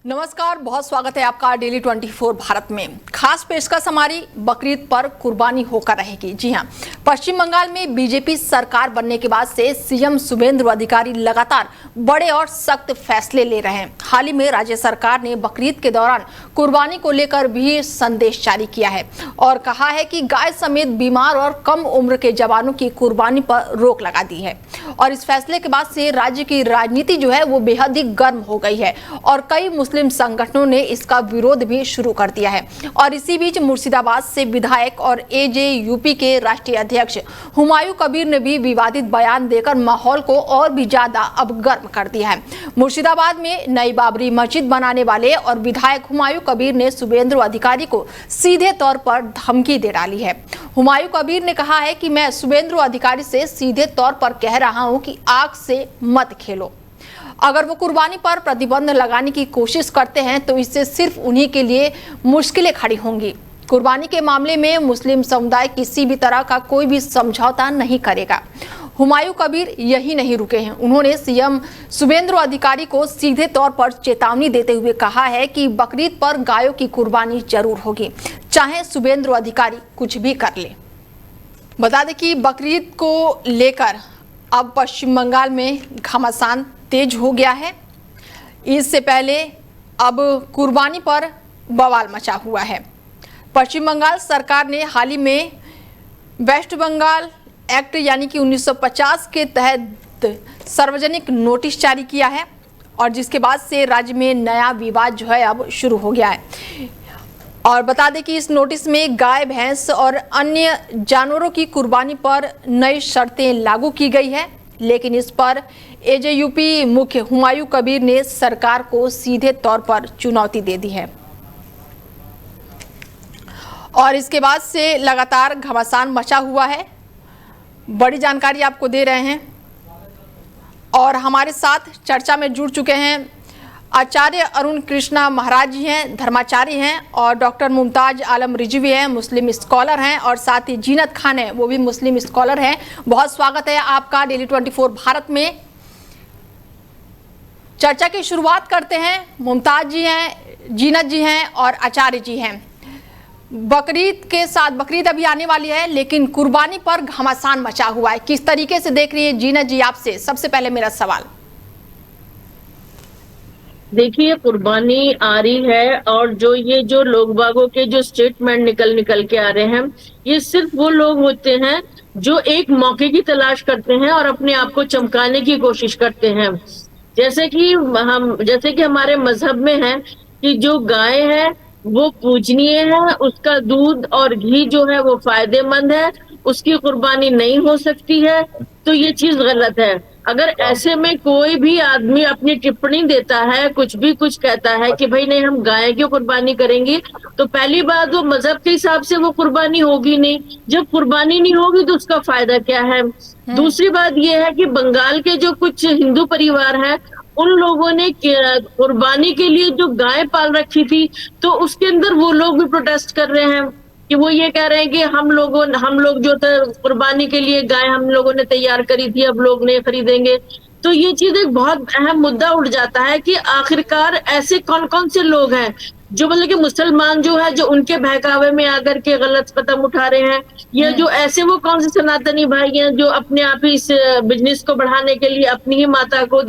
नमस्कार, बहुत स्वागत है आपका डेली 24 भारत में। खास पेशकश हमारी बकरीद पर कुर्बानी होकर रहेगी। जी हां, पश्चिम बंगाल में बीजेपी सरकार बनने के बाद से सीएम शुभेंदु अधिकारी लगातार बड़े और सख्त फैसले ले रहे हैं। हाल ही में राज्य सरकार ने बकरीद के दौरान कुर्बानी को लेकर भी संदेश जारी किया है और कहा है कि गाय समेत बीमार और कम उम्र के जवानों की कुर्बानी पर रोक लगा दी है। और इस फैसले के बाद से राज्य की राजनीति जो है वो बेहद ही गर्म हो गई है और कई मुस्लिम संगठनों ने इसका विरोध भी शुरू कर दिया है। और इसी बीच मुर्शिदाबाद से विधायक और एजेयूपी के राष्ट्रीय अध्यक्ष हुमायूं कबीर ने भी विवादित बयान देकर माहौल को और भी ज्यादा अब गर्म कर दिया है। मुर्शिदाबाद में नई बाबरी मस्जिद बनाने वाले और विधायक हुमायूं कबीर ने शुभेंदु अधिकारी को सीधे तौर पर धमकी दे डाली है। हुमायूं कबीर ने कहा है कि मैं शुभेंदु अधिकारी से सीधे तौर पर कह रहा हूं कि आग से मत खेलो। अगर वो कुर्बानी पर प्रतिबंध लगाने की कोशिश करते हैं तो इससे सिर्फ उन्हीं के लिए मुश्किलें खड़ी होंगी। कुर्बानी के मामले में मुस्लिम समुदाय किसी भी तरह का कोई भी समझौता नहीं करेगा। हुमायूं कबीर यही नहीं रुके हैं, उन्होंने सीएम शुभेंदु अधिकारी को सीधे तौर पर चेतावनी देते हुए कहा है कि बकरीद पर गायों की कुर्बानी जरूर होगी, चाहे शुभेंदु अधिकारी कुछ भी कर ले। बता दें कि बकरीद को लेकर अब पश्चिम बंगाल में घमासान तेज हो गया है। इससे पहले अब कुर्बानी पर बवाल मचा हुआ है। पश्चिम बंगाल सरकार ने हाल ही में वेस्ट बंगाल एक्ट यानी कि 1950 के तहत सार्वजनिक नोटिस जारी किया है और जिसके बाद से राज्य में नया विवाद जो है अब शुरू हो गया है। और बता दें कि इस नोटिस में गाय, भैंस और अन्य जानवरों की कुर्बानी पर नई शर्तें लागू की गई है, लेकिन इस पर एजेयूपी मुख्य हुमायूं कबीर ने सरकार को सीधे तौर पर चुनौती दे दी है। और इसके बाद से लगातार घमासान मचा हुआ है। बड़ी जानकारी आपको दे रहे हैं और हमारे साथ चर्चा में जुड़ चुके हैं आचार्य अरुण कृष्णा महाराज जी हैं, धर्माचार्य हैं, और डॉक्टर मुमताज आलम रिजवी हैं, मुस्लिम स्कॉलर हैं, और साथ ही जीनत खान है, वो भी मुस्लिम स्कॉलर हैं। बहुत स्वागत है आपका डेली 24 भारत में। चर्चा की शुरुआत करते हैं। मुमताज जी हैं, जीनत जी हैं और आचार्य जी हैं। बकरीद के साथ बकरीद अभी आने वाली है, लेकिन कुर्बानी पर घमासान मचा हुआ है। किस तरीके से देख रही है जीनत जी? आपसे सबसे पहले मेरा सवाल। देखिए, कुर्बानी आ रही है और जो लोग बागों के जो स्टेटमेंट निकल के आ रहे हैं, ये सिर्फ वो लोग होते हैं जो एक मौके की तलाश करते हैं और अपने आप को चमकाने की कोशिश करते हैं। जैसे कि हमारे मजहब में है कि जो गाय है वो पूजनीय है, उसका दूध और घी जो है वो फायदेमंद है, उसकी कुर्बानी नहीं हो सकती है, तो ये चीज गलत है। अगर ऐसे में कोई भी आदमी अपनी टिप्पणी देता है, कुछ कहता है कि भाई नहीं हम गाय की कुर्बानी करेंगे, तो पहली बात वो मजहब के हिसाब से वो कुर्बानी होगी नहीं। जब कुर्बानी नहीं होगी तो उसका फायदा क्या है? दूसरी बात ये है कि बंगाल के जो कुछ हिंदू परिवार है, उन लोगों ने कुर्बानी के लिए जो गाय पाल रखी थी, तो उसके अंदर वो लोग भी प्रोटेस्ट कर रहे हैं कि वो ये कह रहे हैं कि हम लोग जो था कुर्बानी के लिए गाय हम लोगों ने तैयार करी थी, अब लोग नहीं खरीदेंगे। तो ये चीज एक बहुत अहम मुद्दा उठ जाता है कि आखिरकार ऐसे कौन कौन से लोग हैं जो मतलब कि मुसलमान जो है जो उनके बहकावे में आकर के गलत कदम उठा रहे हैं, या जो ऐसे वो कौन से सनातनी भाई हैं जो अपने आप ही इस बिजनेस को बढ़ाने के लिए अपनी ही माता को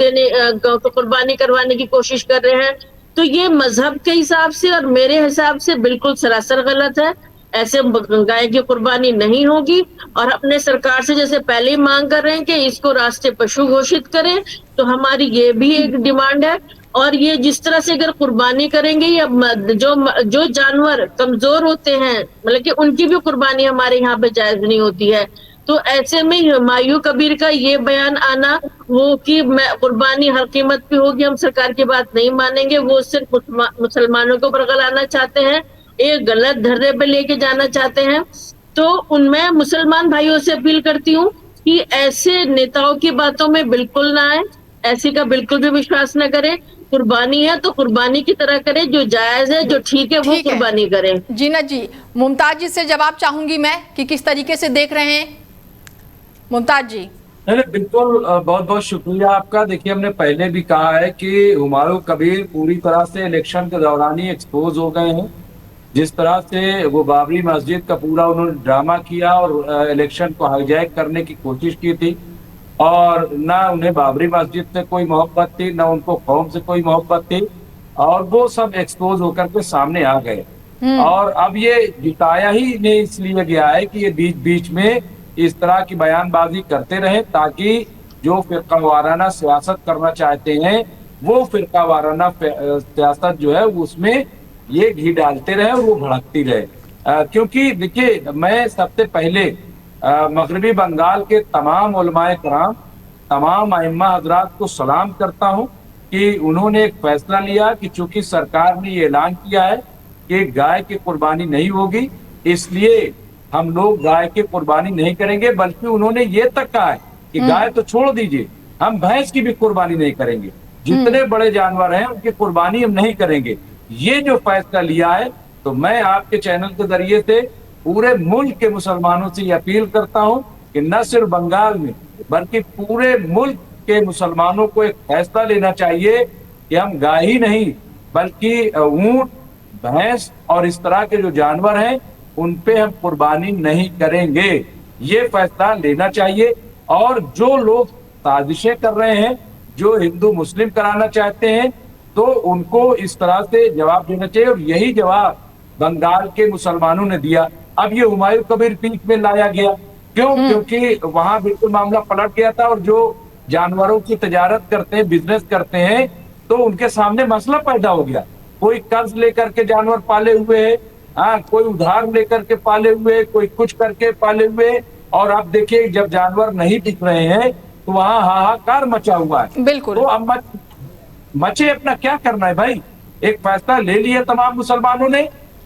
कुर्बानी करवाने की कोशिश कर रहे हैं। तो ये मजहब के हिसाब से और मेरे हिसाब से बिल्कुल सरासर गलत है। ऐसे गाय की कुर्बानी नहीं होगी। और अपने सरकार से जैसे पहले ही मांग कर रहे हैं कि इसको राष्ट्रीय पशु घोषित करें, तो हमारी ये भी एक डिमांड है। और ये जिस तरह से अगर कुर्बानी करेंगे, या जो जानवर कमजोर होते हैं मतलब कि उनकी भी कुर्बानी हमारे यहाँ पे जायज नहीं होती है। तो ऐसे में हुमायूं कबीर का ये बयान आना वो कि कुर्बानी हर कीमत पे होगी, हम सरकार की बात नहीं मानेंगे, वो सिर्फ मुसलमानों के ऊपर गलाना चाहते हैं, एक गलत धर्रे पे लेके जाना चाहते हैं। तो उनमें मुसलमान भाइयों से अपील करती हूँ कि ऐसे नेताओं की बातों में बिल्कुल ना आए, ऐसी का बिल्कुल भी विश्वास न करें। कुर्बानी है तो कुर्बानी की तरह करे, जो जायज है जो ठीक है वो कुर्बानी करें। जीनत जी, मुमताज जी से जवाब चाहूंगी मैं कि किस तरीके से देख रहे हैं मुमताज जी। नहीं नहीं, बिल्कुल बहुत बहुत शुक्रिया आपका। देखिए, हमने पहले भी कहा है कि हुमायूं कबीर पूरी तरह से इलेक्शन के दौरान ही एक्सपोज हो गए हैं। जिस तरह से वो बाबरी मस्जिद का पूरा उन्होंने ड्रामा किया और इलेक्शन को हाईजैक करने की कोशिश की थी, और ना उन्हें बाबरी मस्जिद से कोई मोहब्बत थी, ना उनको कौम से कोई मोहब्बत थी, और वो सब एक्सपोज होकर के सामने आ गए। और अब ये जिताया ही इन्हें इसलिए गया है कि ये बीच बीच में इस तरह की बयानबाजी करते रहे, ताकि जो फिरका वाराना सियासत करना चाहते हैं वो फिरका वाराना सियासत जो है उसमें ये घी डालते रहे और वो भड़कती रहे। क्योंकि देखिए, मैं सबसे पहले मगरबी बंगाल के तमाम उलमाए कराम, तमाम अइम्मा हजरात को सलाम करता हूं कि उन्होंने एक फैसला लिया कि चूंकि सरकार ने ये ऐलान किया है कि गाय की कुर्बानी नहीं होगी, इसलिए हम लोग गाय की कुर्बानी नहीं करेंगे। बल्कि उन्होंने ये तक कहा है कि गाय तो छोड़ दीजिए, हम भैंस की भी कुर्बानी नहीं करेंगे, जितने बड़े जानवर हैं उनकी कुर्बानी हम नहीं करेंगे। ये जो फैसला लिया है, तो मैं आपके चैनल के जरिए से पूरे मुल्क के मुसलमानों से अपील करता हूं कि न सिर्फ बंगाल में बल्कि पूरे मुल्क के मुसलमानों को एक फैसला लेना चाहिए कि हम गाय ही नहीं बल्कि ऊंट, भैंस और इस तरह के जो जानवर हैं उन पे हम कुर्बानी नहीं करेंगे। ये फैसला लेना चाहिए। और जो लोग साजिशें कर रहे हैं, जो हिंदू मुस्लिम कराना चाहते हैं, तो उनको इस तरह से जवाब देना चाहिए। और यही जवाब बंगाल के मुसलमानों ने दिया। अब ये हुमायूं कबीर पीठ में लाया गया, क्यों? क्योंकि वहां बिल्कुल मामला पलट गया था, और जो जानवरों की तजारत करते हैं, बिजनेस करते हैं, तो उनके सामने मसला पैदा हो गया। कोई कर्ज लेकर के जानवर पाले हुए है, हाँ, कोई उधार लेकर के पाले हुए, कोई कुछ करके पाले हुए। और अब देखिए, जब जानवर नहीं दिख रहे हैं तो वहां हाहाकार मचा हुआ है। बिल्कुल। तो अब मचे अपना क्या करना है भाई। एक फैसला ले लिया तमाम मुसलमानों ने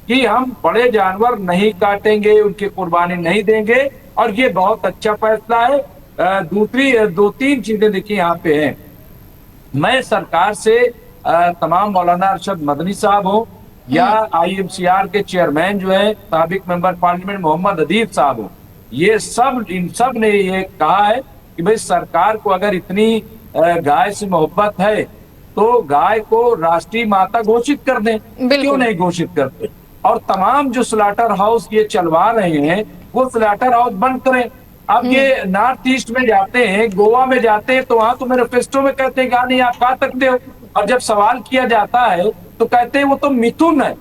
कि हम बड़े जानवर नहीं काटेंगे, उनकी कुर्बानी नहीं देंगे, और ये बहुत अच्छा फैसला है। दूसरी दो तीन चीजें देखिए यहाँ पे हैं। मैं सरकार से तमाम मौलाना अरशद मदनी साहब हो या IMCR के चेयरमैन जो है साबिक मेंबर पार्लियामेंट मोहम्मद अदीब साहब हो, ये सब इन सब ने ये कहा है कि भाई सरकार को अगर इतनी गाय से मोहब्बत है तो गाय को राष्ट्रीय माता घोषित कर दें। क्यों नहीं घोषित करते? और तमाम जो स्लॉटर हाउस ये चलवा रहे हैं वो स्लॉटर हाउस बंद करें। अब ये नॉर्थ ईस्ट में जाते हैं, गोवा में जाते हैं, तो वहां तो मैनिफेस्टो में कहते हैं कि नहीं आप खा सकते हो, और जब सवाल किया जाता है तो कहते हैं वो तो मिथुन है,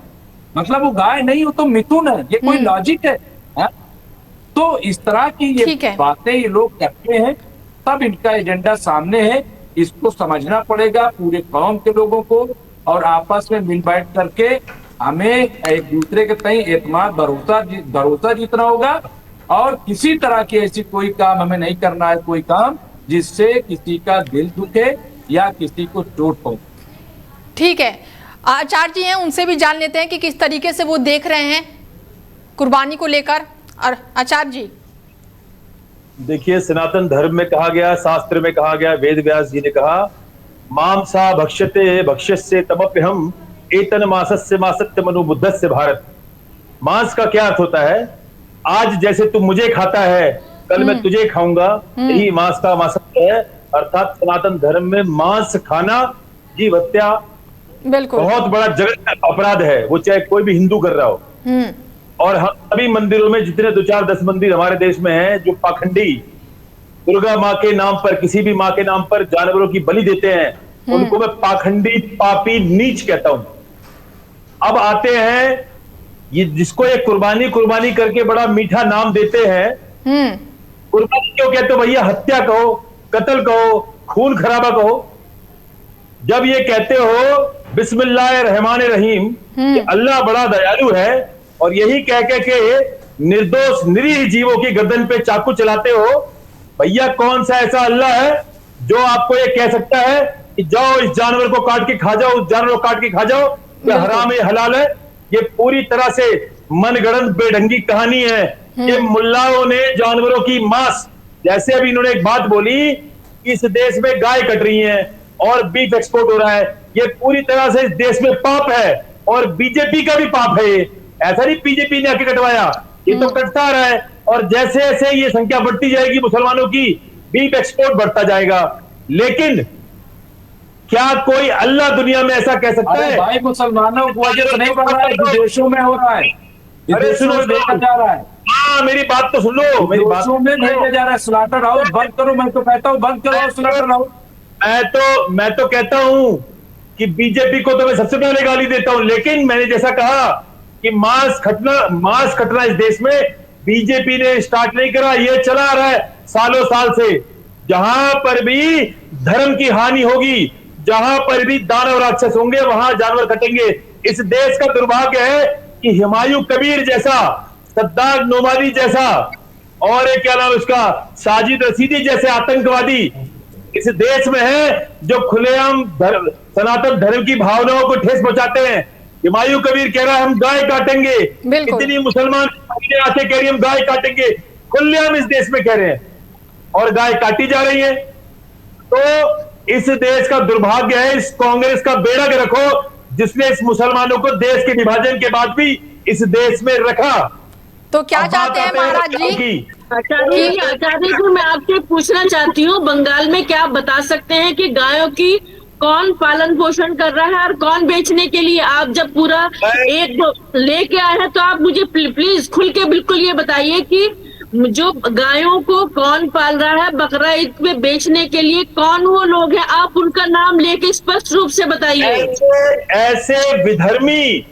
मतलब वो गाय नहीं, वो तो मिथुन है। ये कोई लॉजिक है? तो इस तरह की ये बातें ये लोग करते हैं, तब इनका एजेंडा सामने है। इसको समझना पड़ेगा पूरे कौम के लोगों को, और आपस में मिल बैठ करके हमें एक दूसरे के तय एतमाद भरोसा जीतना होगा। और किसी तरह की ऐसी कोई काम हमें नहीं करना है, कोई काम जिससे किसी का दिल दुखे या किसी को चोट पहुंचे। ठीक है, आचार्य जी हैं, उनसे भी जान लेते हैं कि किस तरीके से वो देख रहे हैं कुर्बानी को लेकर। और आचार्य जी, देखिए, सनातन धर्म में कहा गया, शास्त्र में कहा गया, वेद व्यास जी ने कहा, मांसा भक्ष्यते भक्ष्यस्य तमप्यहम एतन मासस्य मासत्य मनुबुद्धस्य भारत। मांस का क्या अर्थ होता है? आज जैसे तू मुझे खाता है, कल मैं तुझे खाऊंगा, यही मांस का मासत्य है। अर्थात सनातन धर्म में मांस खाना जीव हत्या बिल्कुल बहुत बड़ा जगत अपराध है, वो चाहे कोई भी हिंदू कर रहा हो। और हम सभी मंदिरों में, जितने 2-4-10 मंदिर हमारे देश में हैं, जो पाखंडी दुर्गा माँ के नाम पर, किसी भी माँ के नाम पर जानवरों की बलि देते हैं, उनको मैं पाखंडी, पापी, नीच कहता हूं। अब आते हैं ये जिसको ये कुर्बानी करके बड़ा मीठा नाम देते हैं। कुर्बानी क्यों कहते हो भैया? हत्या कहो, कत्ल कहो, खून खराबा कहो। जब ये कहते हो बिस्मिल्लाहिर्रहमानिर्रहीम कि अल्लाह बड़ा दयालु है, और यही कह के निर्दोष निरीह जीवों की गर्दन पे चाकू चलाते हो, भैया कौन सा ऐसा अल्लाह है जो आपको ये कह सकता है कि जाओ इस जानवर को काट के खा जाओ, उस जानवर को काट के खा जाओ, ये हराम है, हलाल है? ये पूरी तरह से मनगढ़ंत बेढंगी कहानी है। ये मुल्लाओं ने जानवरों की मांस, जैसे अभी इन्होंने एक बात बोली, इस देश में गाय कट रही है और बीफ एक्सपोर्ट हो रहा है, ये पूरी तरह से इस देश में पाप है, और बीजेपी का भी पाप है। ऐसा नहीं बीजेपी ने आके कटवाया, ये तो कटता रहा है। और जैसे जैसे ये संख्या बढ़ती जाएगी मुसलमानों की, बीफ एक्सपोर्ट बढ़ता जाएगा। लेकिन क्या कोई अल्लाह दुनिया में ऐसा कह सकता अरे है? भाई, मुसलमानों को वजह नहीं बढ़ रहा है, विदेशों में हो रहा है, विदेशों में भेजा जा रहा है। हाँ, मेरी बात तो सुन लो, मेरी बात विदेशों में भेजा जा रहा है। स्लॉटर हाउस बंद करो, मैं तो कहता हूँ बंद करो स्लॉटर हाउस। मैं तो कहता हूं कि बीजेपी को तो मैं सबसे पहले गाली देता हूं, लेकिन मैंने जैसा कहा कि मांस खटना इस देश में बीजेपी ने स्टार्ट नहीं करा, ये चला आ रहा है सालों साल से। जहां पर भी धर्म की हानि होगी, जहां पर भी दानव राक्षस होंगे, वहां जानवर कटेंगे। इस देश का दुर्भाग्य है कि हुमायूं कबीर जैसा, सद्दाम नोमानी जैसा, और एक क्या नाम उसका, साजिद रशीदी जैसे आतंकवादी इस देश में है, जो खुलेआम सनातन धर्म की भावनाओं को ठेस पहुंचाते हैं। हुमायूं कबीर कह रहा है हम गाय काटेंगे, इतनी मुसलमान आके कह रही हम गाय काटेंगे, खुलेआम इस देश में कह रहे हैं, और गाय काटी जा रही है। तो इस देश का दुर्भाग्य है, इस कांग्रेस का बेड़ा के रखो, जिसने इस मुसलमानों को देश के विभाजन के बाद भी इस देश में रखा। तो क्या चाहते हैं महाराज जी? आचार्य जी, मैं आपसे पूछना चाहती हूँ, बंगाल में क्या आप बता सकते हैं कि गायों की कौन पालन पोषण कर रहा है और कौन बेचने के लिए? आप जब पूरा एक लेके आए हैं तो आप मुझे प्लीज खुल के बिल्कुल ये बताइए कि जो गायों को कौन पाल रहा है बकरा ईद में बेचने के लिए, कौन वो लोग हैं? आप उनका नाम लेके स्पष्ट रूप से बताइए। ऐसे विधर्मी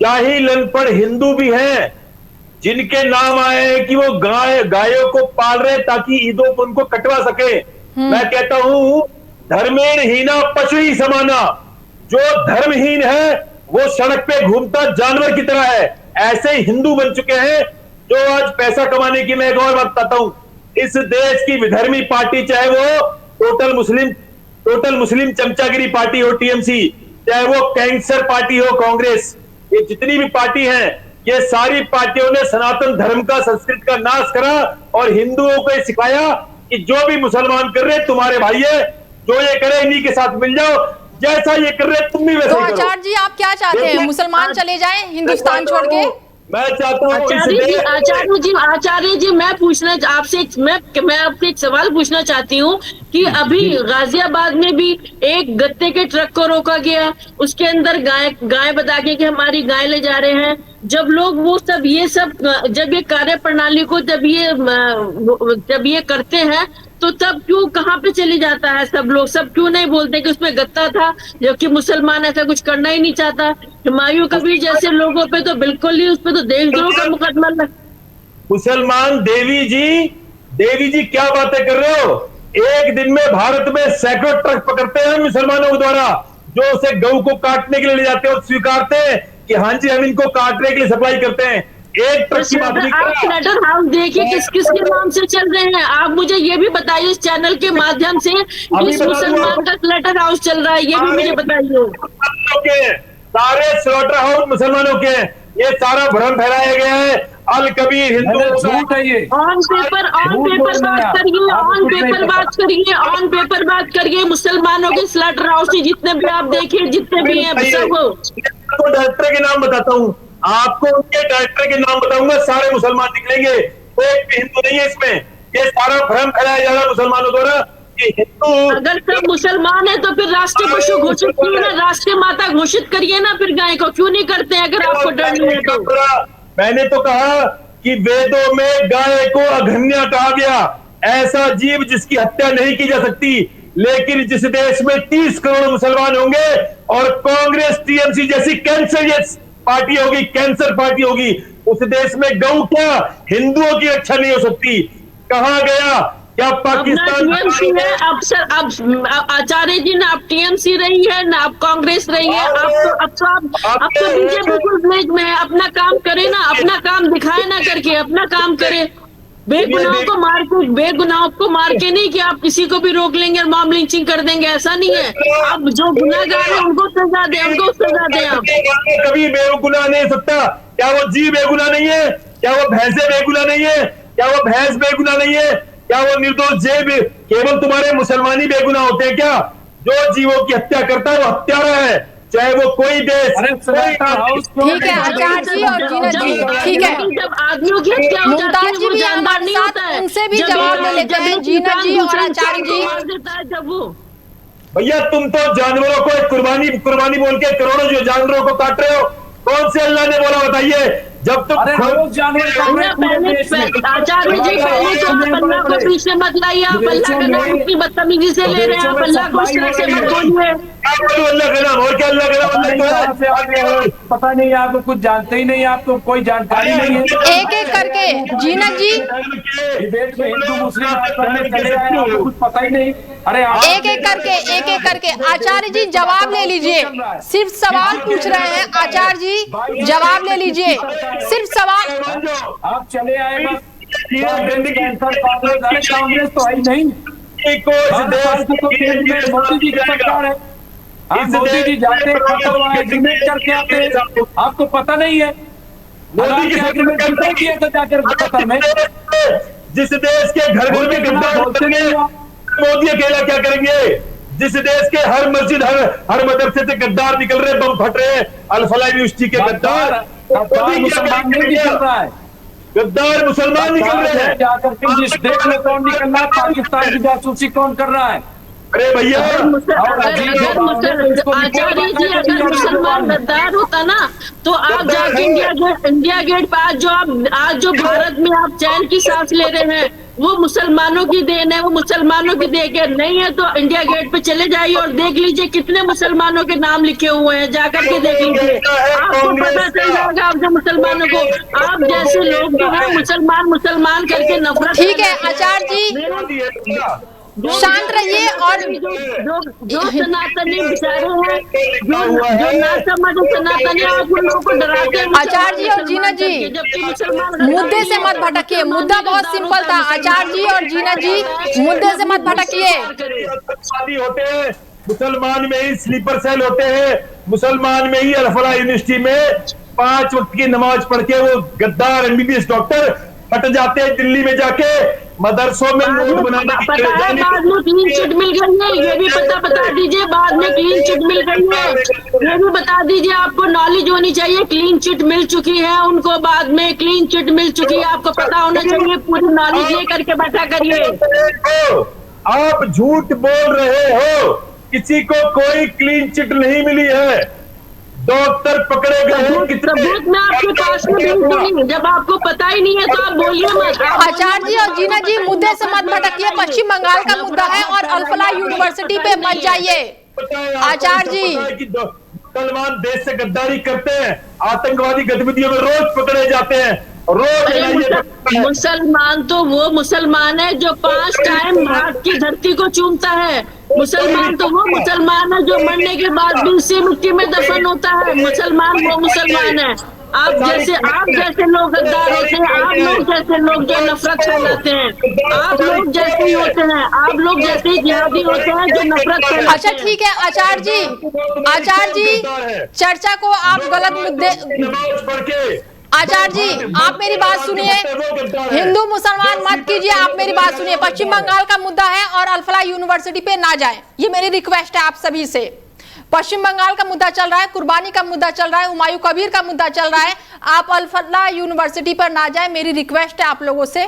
जाहिल अनपढ़ हिंदू भी हैं जिनके नाम आए हैं कि वो गायों को पाल रहे ताकि ईदों को उनको कटवा सके। मैं कहता हूं धर्मेण हीना पशु ही समाना। जो धर्महीन है वो सड़क पे घूमता जानवर की तरह है। ऐसे हिंदू बन चुके हैं जो आज पैसा कमाने की। मैं एक और बात बताता हूं, इस देश की विधर्मी पार्टी, चाहे वो टोटल मुस्लिम चमचागिरी पार्टी हो टीएमसी, चाहे वो कैंसर पार्टी हो कांग्रेस, ये जितनी भी पार्टी हैं, ये सारी पार्टियों ने सनातन धर्म का, संस्कृत का नाश करा और हिंदुओं को ये सिखाया कि जो भी मुसलमान कर रहे तुम्हारे भाई है, जो ये करे इन्हीं के साथ मिल जाओ, जैसा ये कर रहे तुम भी वैसा तो करो। आचार्य जी आप क्या चाहते हैं, मुसलमान चले जाएं हिंदुस्तान छोड़ के? मैं चाहता हूं आचार्य जी मैं पूछना आपसे मैं आपसे एक सवाल पूछना चाहती हूँ कि अभी गाजियाबाद में भी एक गत्ते के ट्रक को रोका गया, उसके अंदर गाय बता के कि हमारी गाय ले जा रहे हैं। जब लोग वो सब जब ये कार्य प्रणाली को जब ये करते हैं तो तब क्यों कहाँ पे चली जाता है सब लोग? सब क्यों नहीं बोलते कि उसमें गत्ता था, जबकि मुसलमान ऐसा कुछ करना ही नहीं चाहता? हुमायूं कबीर जैसे लोगों पे तो बिल्कुल ही, उस पे तो देशद्रोह का मुकदमा लग। मुसलमान देवी जी क्या बातें कर रहे हो? एक दिन में भारत में सैकड़ों ट्रक पकड़ते हैं मुसलमानों द्वारा, जो उसे गऊ को काटने के लिए ले जाते हैं और स्वीकारते हैं कि हाँ जी हम इनको काटने के लिए सप्लाई करते हैं। एक ट्रक की बात नहीं कर रहा। स्लॉटर हाउस देखिए किस के नाम से चल रहे हैं। आप मुझे ये भी बताइए इस चैनल के माध्यम से किस मुसलमान का स्लॉटर हाउस चल रहा है, ये भी मुझे बताइए। सारे स्लॉटर हाउस मुसलमानों के, ये सारा भ्रम फैलाया गया है। अल कबीर हिंदू झूठ है ये। ऑन पेपर बात करिए मुसलमानों के स्लॉटर हाउस जितने भी आप देखिए, जितने भी हैं सब। आपको डायरेक्टर के नाम बताता हूँ, आपको उनके डायरेक्टर के नाम बताऊंगा, सारे मुसलमान निकलेंगे, कोई भी हिंदू नहीं है इसमें। ये सारा भ्रम फैलाया जा रहा है मुसलमानों द्वारा कि हिंदू। अगर सब मुसलमान है तो फिर राष्ट्रीय पशु घोषित किए ना, राष्ट्रीय माता घोषित करिए ना फिर गाय को, क्यों नहीं करते हैं अगर आपको डर नहीं है तो? मैंने तो कहा कि वेदों में गाय को अघन्या कहा गया, ऐसा जीव जिसकी हत्या नहीं की जा सकती। लेकिन जिस देश में 30 करोड़ मुसलमान होंगे और कांग्रेस टीएमसी जैसी कैंसर पार्टी होगी, उस देश में गौ क्या हिंदुओं की रक्षा नहीं हो सकती। कहां गया? क्या पाकिस्तान अब आचार्य जी, ना आप टीएमसी रही है ना आप कांग्रेस रही है, अब तो बीजेपी बिल्कुल ब्रेक में है। अपना काम करे ना, अपना काम दिखाए ना करके अपना काम करे। बेगुनाहों को मार के नहीं कि आप किसी को भी रोक लेंगे और मॉब लिंचिंग कर देंगे, ऐसा नहीं है। अब जो गुनाहगार है उनको सजा दे, आप। कभी बेगुनाह नहीं हो सकता। क्या वो जीव बेगुनाह नहीं है? क्या वो भैंसे बेगुनाह नहीं है? क्या वो भैंस बेगुनाह नहीं है? क्या वो निर्दोष जीव केवल तुम्हारे मुसलमानी बेगुनाह होते हैं क्या? जो जीवों की हत्या करता है वो हत्यारा है। चाहे वो कोई देश, ठीक है आचार्य जी और जीनत जी, ठीक है। जब आदमियों की हत्या हो जाती है, मुमताज जी वो भी जानवर हमारे नहीं साथ, होता है। उनसे भी जब जवाब ले लेते हैं जीनत जी और आचार्य जी। मार देता है जब वो, भैया तुम तो जानवरों को एक कुर्बानी बोल के करोड़ों जो जानवरों को काट रहे हो, कौन से अल्लाह ने बोला बताइए? जब तुम रोज जानवर काट रहे हैं पूरे देश में। आचार्य जी पहले तो आप अल्लाह को बीच में मत लाइए, आप अल्लाह का नाम इतनी बदतमीजी से ले रहे हैं, आप अल्लाह को इस तरह से मत बोलिए। अल्लाह का नाम और क्या, अल्लाह का नाम पता नहीं, आपको कुछ जानते ही नहीं, आपको कोई जानकारी नहीं है। एक एक करके जीनत जी, डिबेट में हिंदू मुस्लिम करने चले आए, आपको कुछ पता ही नहीं। अरे एक एक करके आचार्य जी जवाब ले लीजिए, सिर्फ सवाल पूछ रहे हैं आचार्य जी, जवाब ले लीजिए, सिर्फ सवाल। आप चले आए बस, कांग्रेस तो है ही नहीं, मोदी जी की सरकार है। आप मोदी जी जाते एग्रीमेंट करके आते हैं, आपको पता नहीं है मोदी की एग्रीमेंट करते किए तो जाकर कतर में। जिस देश के घर घर में गद्दार बोलते नहीं, मोदी अकेला क्या करेंगे? जिस देश के हर मस्जिद हर मदरसे से गद्दार निकल रहे, बम फट रहे हैं, अल-फलाह यूनिवर्सिटी के गद्दार मुसलमान नहीं निकल रहा है, गद्दार मुसलमान निकल रहे हैं। जाकर के जिस देश में कौन निकल रहा है, पाकिस्तान की जासूसी कौन कर रहा है? अरे भैया आचार्य जी अगर मुसलमान गद्दार होता ना, तो आप जाके इंडिया गेट पे आज जो भारत में आप चैन की सांस ले रहे हैं, वो मुसलमानों की देन है, वो मुसलमानों की देन नहीं है। तो इंडिया गेट पे चले जाइए और देख लीजिए कितने मुसलमानों के नाम लिखे हुए हैं, जाकर के देख लीजिए, आपको पता चल जाएगा। आप जो मुसलमानों को, आप जैसे लोग जो है मुसलमान करके नफरत, ठीक है आचार्य जी शांत रहिए। और जो सनातनी बेचारे हैं, जो ना समझ सनातनी, आप उन लोगों को डराते हैं। आचार्य जी और जीनत जी, जबकि मुसलमान मुद्दे से मत भटकिए, मुद्दा बहुत सिंपल था। आचार्य जी और जीनत जी मुद्दे से मत भटकिए। होते हैं मुसलमान में ही स्लीपर सेल होते हैं, मुसलमान में ही अल-फलाह यूनिवर्सिटी में 5 वक्त की नमाज पढ़ के वो गद्दार एमबीबीएस डॉक्टर फट जाते हैं दिल्ली में जाके मदरसों में नोट बनाने की। पता है बाद में क्लीन चिट मिल गई है, ये भी बता दीजिए, बाद में क्लीन चिट मिल गई है, ये भी बता दीजिए। आपको नॉलेज होनी चाहिए, क्लीन चिट मिल चुकी है उनको, बाद में क्लीन चिट मिल चुकी है, आपको पता होना चाहिए, पूरी नॉलेज लेकर के बैठा करिए। आप झूठ बोल रहे हो, किसी को कोई क्लीन चिट नहीं मिली है, डॉक्टर पकड़े गए। सबूत में आपके पास में नहीं, जब आपको पता ही नहीं है तो आप बोलिए मत। आचार्य जी और जीनत जी मुद्दे से मत भटकिए, पश्चिम बंगाल का मुद्दा है और अल-फलाह यूनिवर्सिटी पे मत जाइए। आचार्य जी मुसलमान देश से गद्दारी करते हैं, आतंकवादी गतिविधियों में रोज पकड़े जाते हैं, रोज। मुसलमान तो वो मुसलमान है जो 5 टाइम भारत की धरती को चूमता है। मुसलमान तो वो मुसलमान है जो मरने के बाद भी इसी मिट्टी में दफन होता है। मुसलमान वो मुसलमान है। आप जैसे लोग गद्दार होते हैं, आप लोग जैसे लोग जो नफरत फैलाते हैं, आप लोग जैसे ही होते हैं, आप लोग जैसे ही जिहादी होते हैं जो नफरत फैलाते हैं। अच्छा ठीक है आचार्य जी चर्चा को आप गलत मुद्दे। आचार्य जी आप मेरी बात सुनिए, हिंदू मुसलमान मत कीजिए, आप मेरी बात सुनिए। पश्चिम बंगाल का मुद्दा है और अल-फलाह यूनिवर्सिटी पे ना जाए, ये मेरी रिक्वेस्ट है आप सभी से। पश्चिम बंगाल का मुद्दा चल रहा है, कुर्बानी का मुद्दा चल रहा है, हुमायूं कबीर का मुद्दा चल रहा है, आप अल-फलाह यूनिवर्सिटी पर ना जाए, मेरी रिक्वेस्ट है आप लोगों से।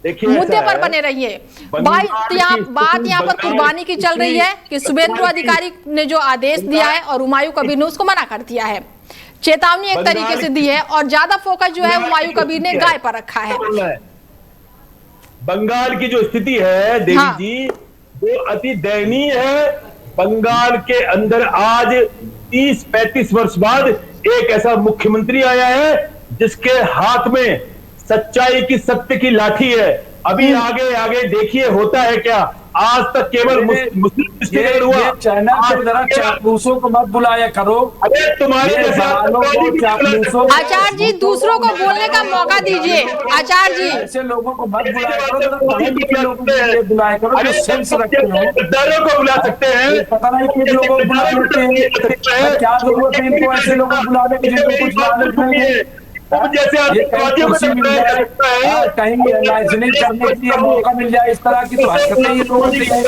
मुद्दे पर बने रहिए। बात यहाँ पर कुर्बानी की चल रही है कि शुभेंदु अधिकारी ने जो आदेश दिया है और हुमायूं कबीर ने उसको मना कर दिया है, चेतावनी एक तरीके से दी है, और ज्यादा फोकस जो है हुमायूं कबीर ने गाय पर रखा है। बंगाल की जो स्थिति है देवी जी, वो अति दयनीय है। बंगाल के अंदर आज 30-35 वर्ष बाद एक ऐसा मुख्यमंत्री आया है जिसके हाथ में सच्चाई की, सत्य की लाठी है। अभी आगे देखिए होता है क्या। आज तक केवल मुस्लिम हुआ। चैनल पे जरा चापलूसों को मत बुलाया करो। अरे तुम्हारे आचार्य जी दूसरों को बोलने का मौका दीजिए। आचार्य जी ऐसे लोगों को मत बुलाया करो, बुलाया करो जो सेंस रखते हो। गद्दारों को बुला सकते हैं, पता नहीं किन लोगों को बुला लेते हैं, क्या जरूरत है इनको ऐसे लोगों को बुलाने की जिनको कुछ नॉलेज नहीं है। जैसे कहीं लाइजनिंग करने के लिए मौका मिल जाए, इस तरह की तो हरकतें ये लोगों की है।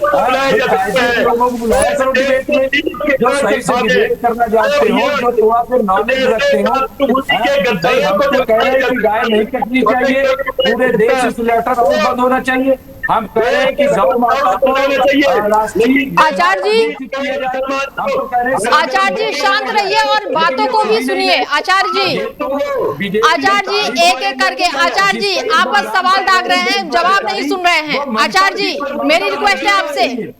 लोगों को बुलाया करो डिबेट में, जो सही से डिबेट करना जानते हो, जो थोड़ा सा नॉलेज रखते हो। हम तो कह रहे हैं कि गाय नहीं कटनी चाहिए, पूरे देश इस लेटर और बंद होना चाहिए। हम कह रहे हैं कि गौ माता को राष्ट्रीय आचार्य जी शांत रहिए और बातों को भी सुनिए। आचार्य जी एक एक करके, आचार्य जी आप बस सवाल दाग रहे हैं, जवाब नहीं सुन रहे हैं। आचार्य जी मेरी रिक्वेस्ट है आपसे।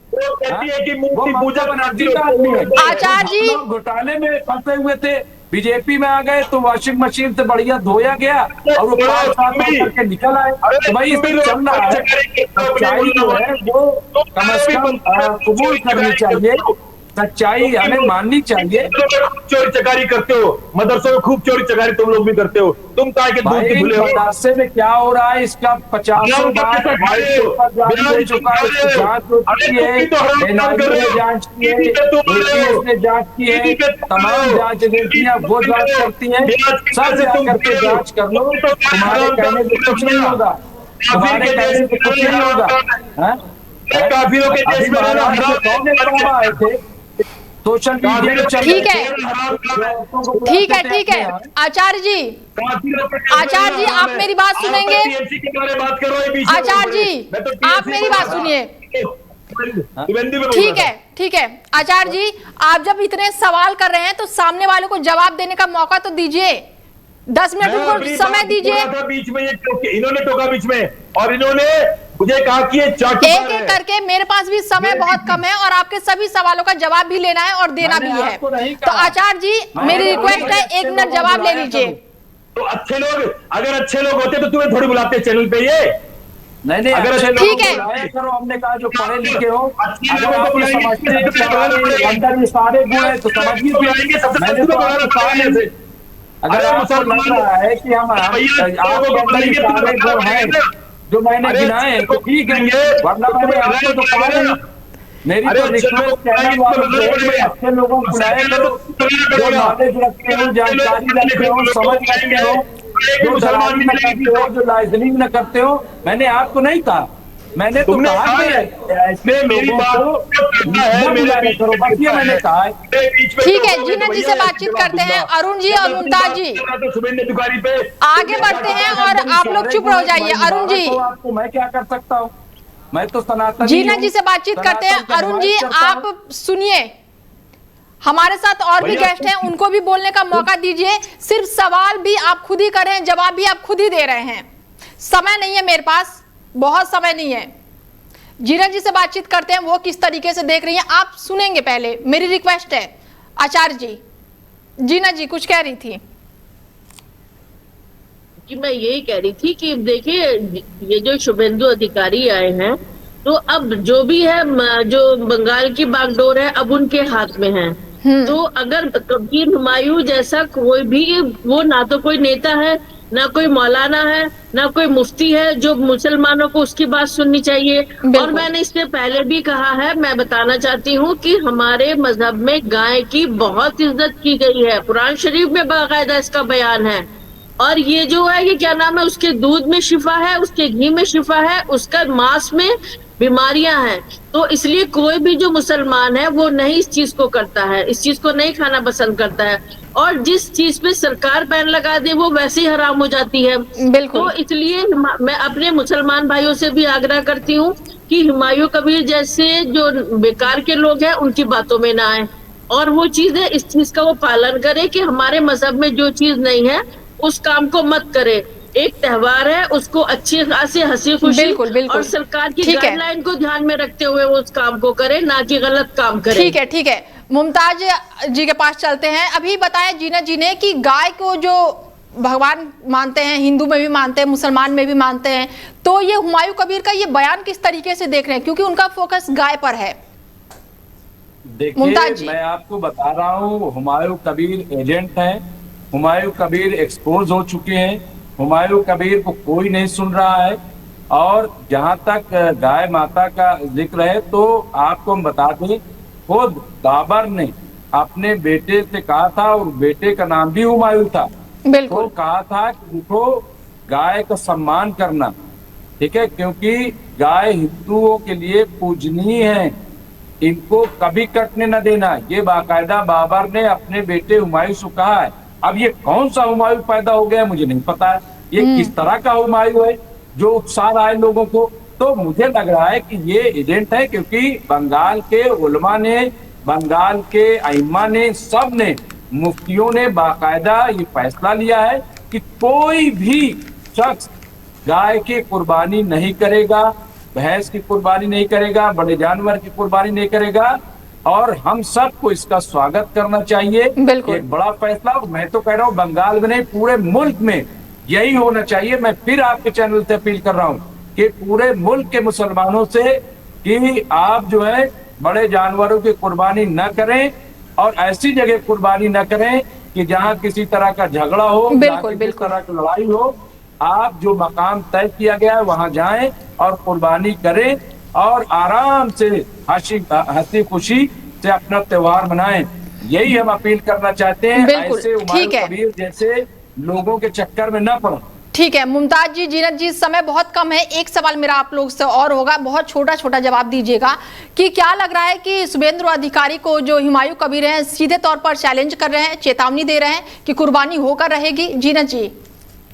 आचार्य जी घोटाले में फंसे हुए थे, बीजेपी में आ गए तो वॉशिंग मशीन से बढ़िया धोया गया और वो 5 साल करके निकल आए। तो भाई इसमें चल रहा है, सच्चाई जो है वो कम से कम कबूल करनी चाहिए, सच्चाई हमें माननी चाहिए। चोरी चकारी करते हो, मदरसों में खूब चोरी चकारी तुम लोग भी करते हो। तुम काय के दूध के भूले हो? मदरसे में क्या हो रहा है इसका 50 बार जांच हो चुकी है, जांच की है, ने जांच की है, तमाम जांच एजेंसियां वो जांच करती हैं। सब करके जांच कर लो, तुम्हारे कहने से कुछ नहीं होगा, तुम्हारे कहने से कुछ नहीं होगा। काफिरों के देश में आए थे सोशल मीडिया। ठीक है आचार्य जी आप मेरी बात सुनेंगे? आचार्य जी आप मेरी बात सुनिए। ठीक है आचार्य जी, आप जब इतने सवाल कर रहे हैं तो सामने वाले को जवाब देने का मौका तो दीजिए, 10 मिनट उनको समय दीजिए। बीच में इन्होंने टोका बीच में, और इन्होंने मुझे कहा कि ये एक एक करके, मेरे पास भी समय बहुत कम है और आपके सभी सवालों का जवाब भी लेना है और देना भी है। तो आचार्य जी मेरी रिक्वेस्ट है 1 मिनट जवाब ले लीजिए। तो अच्छे लोग, अगर अच्छे लोग होते तो तुम्हें थोड़ी बुलाते चैनल पे। ये नहीं अगर ठीक है, हमने कहा जो पढ़े लिखे हो, अगर आप ये समझते हैं कि हमारे अंदर ये सारे गुण है तो समझिए। अगर आपको लग रहा है कि हम आपके अंदर ये सारे गुण हैं जो मैंने गिनाए तो ठीक है, वरना मैंने आपको तो कहा नहीं। मेरी तो रिक्वेस्ट चैनल वालों से अच्छे लोगों को बुलाया करो, जो नॉलेज रखते हो, जानकारी रखते हो, समझ रखते हो, जो दलाली न करते हो, जो लाइजनिंग न करते हो। मैंने आपको नहीं कहा, मैंने तो कहा ऐसे लोगों को मैंने कहा। ठीक है, जीना जी से बातचीत करते हैं। अरुण जी और मुमताज जी आगे बढ़ते हैं और आप लोग चुप रह जाइए। अरुण जी, आपको मैं क्या कर सकता हूँ, मैं तो सनातन। जीना जी से बातचीत करते हैं। अरुण जी आप सुनिए, हमारे साथ और भी गेस्ट हैं, उनको भी बोलने का मौका दीजिए। सिर्फ सवाल भी आप खुद ही कर रहे हैं, जवाब भी आप खुद ही दे रहे हैं। समय नहीं है मेरे पास, बहुत समय नहीं है। जीना जी से बातचीत करते हैं, वो किस तरीके से देख रही हैं आप सुनेंगे। पहले मेरी रिक्वेस्ट है आचार्य जी। जीना जी कुछ कह रही थी कि मैं यही कह रही थी कि देखिए ये जो शुभेंदु अधिकारी आए हैं, तो अब जो भी है, जो बंगाल की बागडोर है अब उनके हाथ में है। तो अगर कबीर हुमायूं जैसा कोई भी, वो ना तो कोई नेता है, ना कोई मौलाना है, ना कोई मुफ्ती है जो मुसलमानों को उसकी बात सुननी चाहिए। और मैंने इससे पहले भी कहा है, मैं बताना चाहती हूँ कि हमारे मजहब में गाय की बहुत इज्जत की गई है, कुरान शरीफ में बाकायदा इसका बयान है। और ये जो है, ये क्या नाम है, उसके दूध में शिफा है, उसके घी में शिफा है, उसका मांस में बीमारियां हैं। तो इसलिए कोई भी जो मुसलमान है वो नहीं इस चीज को करता है, इस चीज को नहीं खाना पसंद करता है। और जिस चीज पे सरकार बैन लगा दे वो वैसे ही हराम हो जाती है। तो इसलिए मैं अपने मुसलमान भाइयों से भी आग्रह करती हूँ कि हुमायूं कबीर जैसे जो बेकार के लोग हैं उनकी बातों में ना आए, और वो चीज है इस चीज का वो पालन करे कि हमारे मजहब में जो चीज नहीं है उस काम को मत करे। एक त्योहार है, उसको अच्छी खासी हंसी खुशी और सरकार की गाइडलाइन को ध्यान में रखते हुए वो उस काम को करे, ना कि गलत काम करे। ठीक है मुमताज जी के पास चलते हैं। अभी बताया जीना जी ने कि गाय को जो भगवान मानते हैं, हिंदू में भी मानते हैं, मुसलमान में भी मानते हैं, तो ये हुमायूं कबीर का ये बयान किस तरीके से देख रहे हैं, क्योंकि उनका फोकस गाय पर है। देखिए मैं आपको बता रहा हूँ, हुमायूं कबीर एजेंट है, हुमायूं कबीर एक्सपोज हो चुके हैं, हुमायूं कबीर को कोई नहीं सुन रहा है। और जहां तक गाय माता का जिक्र है तो आपको हम बता दें, खुद बाबर ने अपने बेटे से कहा था, और बेटे का नाम भी हुमायूं था, तो कहा था कि देखो गाय का सम्मान करना, ठीक है, क्योंकि गाय हिंदुओं के लिए पूजनीय है, इनको कभी कटने न देना। ये बाकायदा बाबर ने अपने बेटे हुमायूं से कहा है। अब ये कौन सा हुमायूं पैदा हो गया मुझे नहीं पता है, ये किस तरह का हुमायूं है जो उत्साह आए लोगों को। तो मुझे लग रहा है कि ये एजेंट है, क्योंकि बंगाल के उलमा ने, बंगाल के अइम्मा ने, सब ने, मुफ्तियों ने बाकायदा ये फैसला लिया है कि कोई भी शख्स गाय की कुर्बानी नहीं करेगा, भैंस की कुर्बानी नहीं करेगा, बड़े जानवर की कुर्बानी नहीं करेगा। और हम सबको इसका स्वागत करना चाहिए। बिल्कुल। एक बड़ा फैसला, मैं तो कह रहा हूँ बंगाल में नहीं पूरे मुल्क में यही होना चाहिए। मैं फिर आपके चैनल से अपील कर रहा हूँ कि पूरे मुल्क के मुसलमानों से कि आप जो है बड़े जानवरों की कुर्बानी न करें, और ऐसी जगह कुर्बानी न करें कि जहाँ किसी तरह का झगड़ा हो, बिल्कुल, किसी तरह की लड़ाई हो। आप जो मकाम तय किया गया है वहां जाएं और कुर्बानी करें, और आराम से हंसी खुशी से अपना त्योहार मनाएं। यही हम अपील करना चाहते हैं। बिल्कुल, ऐसे ठीक है। कबीर जैसे लोगों के चक्कर में न पड़ो। ठीक है मुमताज जी, जीनत जी, समय बहुत कम है। एक सवाल मेरा आप लोग से और होगा, बहुत छोटा छोटा जवाब दीजिएगा कि क्या लग रहा है कि शुभेंदु अधिकारी को जो हुमायूं कबीर हैं सीधे तौर पर चैलेंज कर रहे हैं, चेतावनी दे रहे हैं कि कुर्बानी होकर रहेगी? जीनत जी,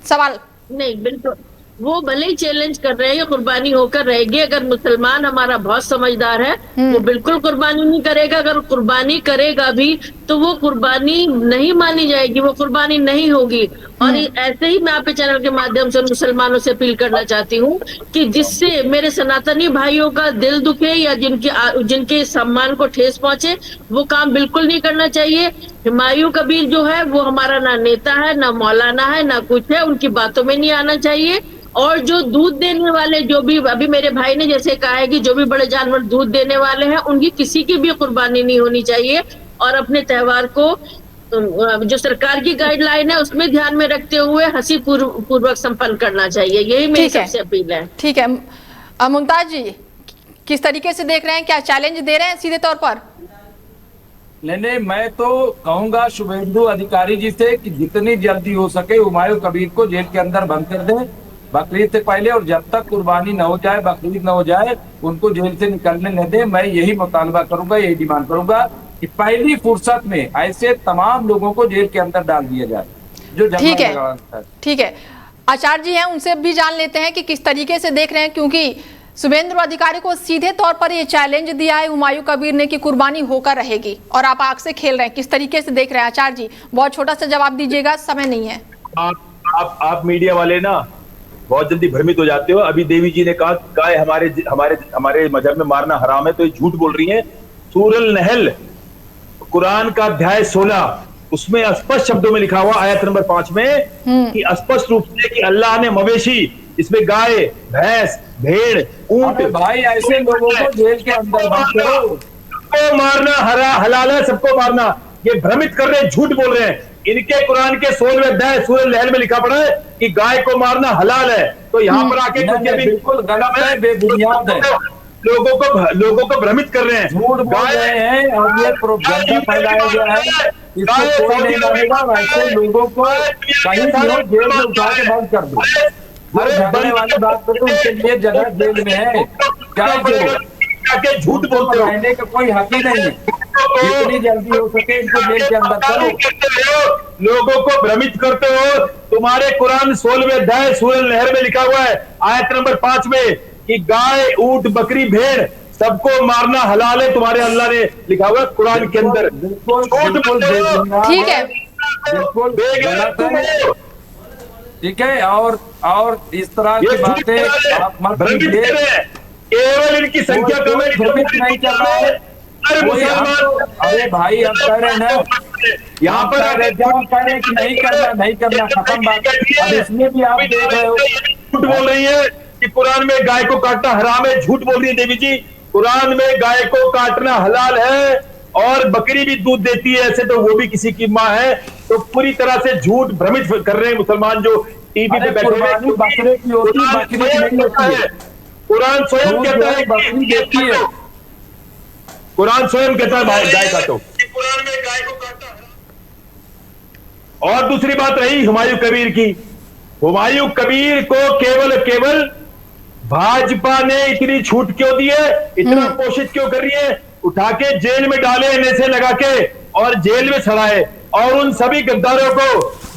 सवाल। नहीं, बिल्कुल वो भले ही चैलेंज कर रहे हैं, कुर्बानी होकर रहेगी। अगर मुसलमान हमारा बहुत समझदार है, वो बिल्कुल कुर्बानी नहीं करेगा। अगर कुर्बानी करेगा भी तो वो कुर्बानी नहीं मानी जाएगी, वो कुर्बानी नहीं होगी। और ऐसे ही मैं आपके चैनल के माध्यम से मुसलमानों से अपील करना चाहती हूँ कि जिससे मेरे सनातनी भाइयों का दिल दुखे या जिनके सम्मान को ठेस पहुंचे, वो काम बिल्कुल नहीं करना चाहिए। हुमायूं कबीर जो है वो हमारा ना नेता है, ना मौलाना है, ना कुछ है, उनकी बातों में नहीं आना चाहिए। और जो दूध देने वाले, जो भी अभी मेरे भाई ने जैसे कहा है कि जो भी बड़े जानवर दूध देने वाले हैं, उनकी किसी की भी कुर्बानी नहीं होनी चाहिए। और अपने त्योहार को जो सरकार की गाइडलाइन है उसमें ध्यान में रखते हुए हंसी पूर्वक संपन्न करना चाहिए। यही मेरी सबसे अपील है। ठीक है मुमताज जी, किस तरीके से देख रहे हैं? क्या चैलेंज दे रहे हैं सीधे तौर पर? नहीं, मैं तो कहूंगा शुभेंदु अधिकारी जी से कि जितनी जल्दी हो सके हुमायूं कबीर को जेल के अंदर बंद कर दें बकरीद से पहले, और जब तक कुर्बानी न हो जाए, बकरीद न हो जाए, उनको जेल से निकलने न दें। मैं यही मुतालबा करूंगा, यही डिमांड करूंगा कि पहली फुर्सत में ऐसे तमाम लोगों को जेल के अंदर डाल दिया जाए जो ठीक है। ठीक है, आचार्य जी हैं, उनसे भी जान लेते हैं कि किस तरीके से देख रहे हैं, क्योंकि शुभेंदु अधिकारी को सीधे तौर पर ये चैलेंज दिया है हुमायूं कबीर ने कि कुर्बानी होकर रहेगी, और आप आग से खेल रहे हैं। किस तरीके से देख रहे हैं आचार्य जी? बहुत छोटा सा जवाब दीजिएगा, समय नहीं है। आप मीडिया वाले ना बहुत जल्दी भ्रमित हो जाते हो। अभी देवी जी ने कहा गाय हमारे मजहब में मारना हराम है, तो ये झूठ बोल रही है। सूरह नहल कुरान का अध्याय 16 उसमें स्पष्ट शब्दों में लिखा हुआ आयत नंबर 5 में कि स्पष्ट रूप से कि अल्लाह ने मवेशी, इसमें गाय, भैंस, भेड़, ऊंट, भाई ऐसे लोगों को जेल के अंदर बंद करो। सबको मारना हलाल है, सबको मारना। ये भ्रमित कर रहे हैं, झूठ बोल रहे हैं। इनके कुरान के 16वें अध्याय सूरह नहल में लिखा पड़ा है कि गाय को मारना हलाल है। तो यहाँ पर आके बिल्कुल गलत है, बेबुनियाद है। लोगों को भ्रमित कर रहे हैं, झूठ बोल रहे हैं, और ये प्रोपेगेंडा फैलाया गया है। इसको कोई नहीं मानेगा। वैसे लोगों को कहीं भी जेल में उठा के बंद कर दो। झगड़ने वाली बात करो, उनके लिए जगह जेल में है। क्या झूठ बोलते हो? रहने का कोई हक ही नहीं है। जितनी जल्दी हो सके इनको जेल के अंदर करो। लोगों को भ्रमित करते हो। तुम्हारे कुरान 16वें अध्याय सूरह नहल में लिखा हुआ है आयत नंबर 5 में कि गाय, ऊंट, बकरी, भेड़ सबको मारना हलाल है। तुम्हारे अल्लाह ने लिखा हुआ है कुरान के अंदर। ठीक है, बिल्कुल ठीक है। और इस तरह की बातें आप मत कीजिए। केवल इनकी संख्या कम नहीं चल रहा है। अरे भाई हम कह रहे हैं ना, यहाँ पर कह रहे हैं कि नहीं करना खत्म बात। अब इसमें भी आप देख रहे हो झूठ बोल रही है कि कुरान में गाय को काटना हराम है। झूठ बोल रही है देवी जी। कुरान में गाय को काटना हलाल है, और बकरी भी दूध देती है, ऐसे तो वो भी किसी की माँ है। तो पूरी तरह से झूठ भ्रमित कर रहे हैं मुसलमान जो टीवी पे बैठे हुए हैं। बकरे की होती है, बकरी नहीं होती है। कुरान स्वयं कहता है बकरी देती है। कुरान स्वयं कहता है गाय काटो। कुरान में गाय को काटना। और दूसरी बात रही हुमायूं कबीर की। हुमायूं कबीर को केवल भाजपा ने इतनी छूट क्यों दी है, इतना पोषित क्यों कर रही है? उठा के जेल में डाले, एनएसए लगा के और जेल में सड़ाए। और उन सभी गद्दारों को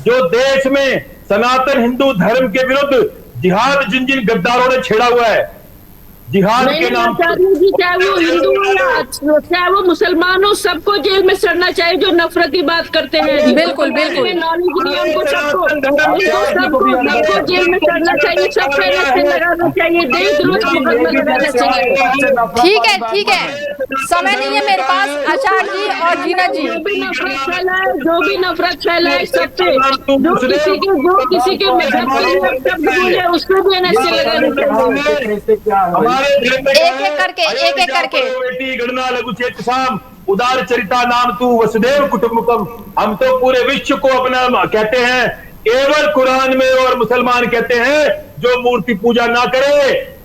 जो देश में सनातन हिंदू धर्म के विरुद्ध जिहाद जिन जिन गद्दारों ने छेड़ा हुआ है, जिहाद के नाम पर, चाहे वो हिंदू हो या चाहे वो मुसलमान हो, सबको जेल में सड़ना चाहिए जो नफरती बात करते हैं। बिल्कुल बिल्कुल सबको जेल में सड़ना चाहिए, सब पे रस्ते लगाना चाहिए, देशद्रोह का मुकदमा लगाना चाहिए। ठीक है, समय नहीं है मेरे पास। आचार्य जी और जीना जी, जो भी नफरत फैलाए सबसे, जो किसी के शब्द बोले उसको भी एनएसए लगाना चाहिए। एक एक करके बेटी गणना लघु चेत साम उदार चरिता नाम तू वसुदेव कुटुंबकम। हम तो पूरे विश्व को अपना कहते हैं, केवल कुरान में और मुसलमान कहते हैं जो मूर्ति पूजा ना करे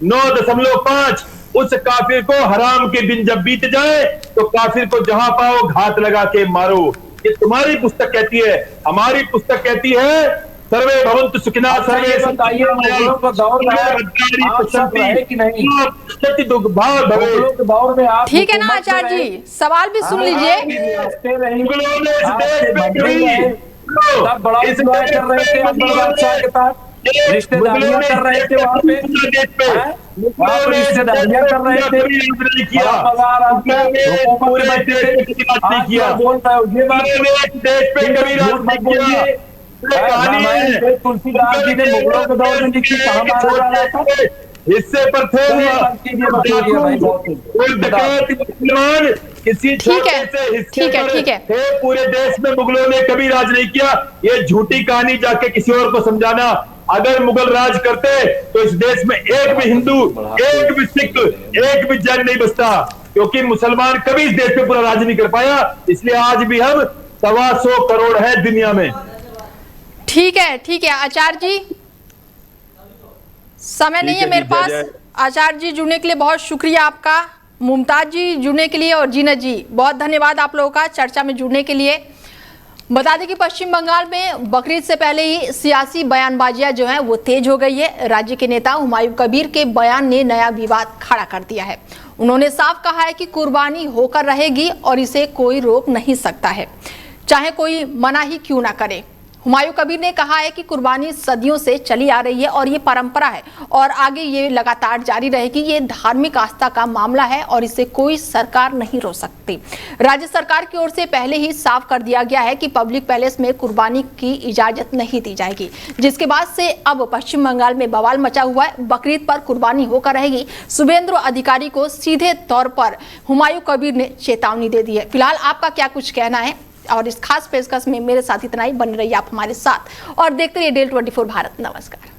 9.5 उस काफिर को हराम के दिन जब बीत जाए तो काफिर को जहां पाओ घात लगा के मारो। ये तुम्हारी पुस्तक कहती है, हमारी पुस्तक कहती है सर्वे भवन्तु सुखिनः सर्वे बताइए, मुगलों का दौर में आप सब रहे कि नहीं? ठीक है ना आचार्य जी, सवाल भी सुन लीजिए। मुगलों ने इस देश में कभी बड़ा इंतजार कर रहे थे अकबर बादशाह के साथ, रिश्तेदारियां कर रहे थे वहाँ पे, रिश्तेदारियां कर रहे थे, बाजार तुलसीदास जी ने मुगलों के दौर में लिखी, कहाँ मारा जा रहा था? हिस्से पर थे किसी छोटे से हिस्से पर थे। पूरे देश में मुगलों ने कभी राज नहीं किया। ये झूठी कहानी जाके किसी और को समझाना। अगर मुगल राज करते तो इस देश में एक भी हिंदू, एक भी सिख, एक भी जैन नहीं बचता, क्योंकि मुसलमान कभी इस देश पे पूरा राज नहीं कर पाया। इसलिए आज भी हम 125 करोड़ है दुनिया में। ठीक है आचार्य जी, समय नहीं है मेरे पास। आचार्य जी जुड़ने के लिए बहुत शुक्रिया आपका, मुमताज जी जुड़ने के लिए, और जीनत जी बहुत धन्यवाद आप लोगों का चर्चा में जुड़ने के लिए। बता दें कि पश्चिम बंगाल में बकरीद से पहले ही सियासी बयानबाजियां जो है वो तेज हो गई है। राज्य के नेता हुमायूं कबीर के बयान ने नया विवाद खड़ा कर दिया है। उन्होंने साफ कहा है कि कुर्बानी होकर रहेगी और इसे कोई रोक नहीं सकता है, चाहे कोई मना ही क्यों ना करे। हुमायूं कबीर ने कहा है कि कुर्बानी सदियों से चली आ रही है और ये परंपरा है और आगे ये लगातार जारी रहेगी। ये धार्मिक आस्था का मामला है और इसे कोई सरकार नहीं रोक सकती। राज्य सरकार की ओर से पहले ही साफ कर दिया गया है कि पब्लिक पैलेस में कुर्बानी की इजाजत नहीं दी जाएगी, जिसके बाद से अब पश्चिम बंगाल में बवाल मचा हुआ है। बकरीद पर कुर्बानी होकर रहेगी। शुभेंदु अधिकारी को सीधे तौर पर हुमायूं कबीर ने चेतावनी दे दी है। फिलहाल आपका क्या कुछ कहना है? और इस खास पेशकश में मेरे साथ इतना ही। बने रहिए आप हमारे साथ और देखते रहिए डेली 24 भारत। नमस्कार।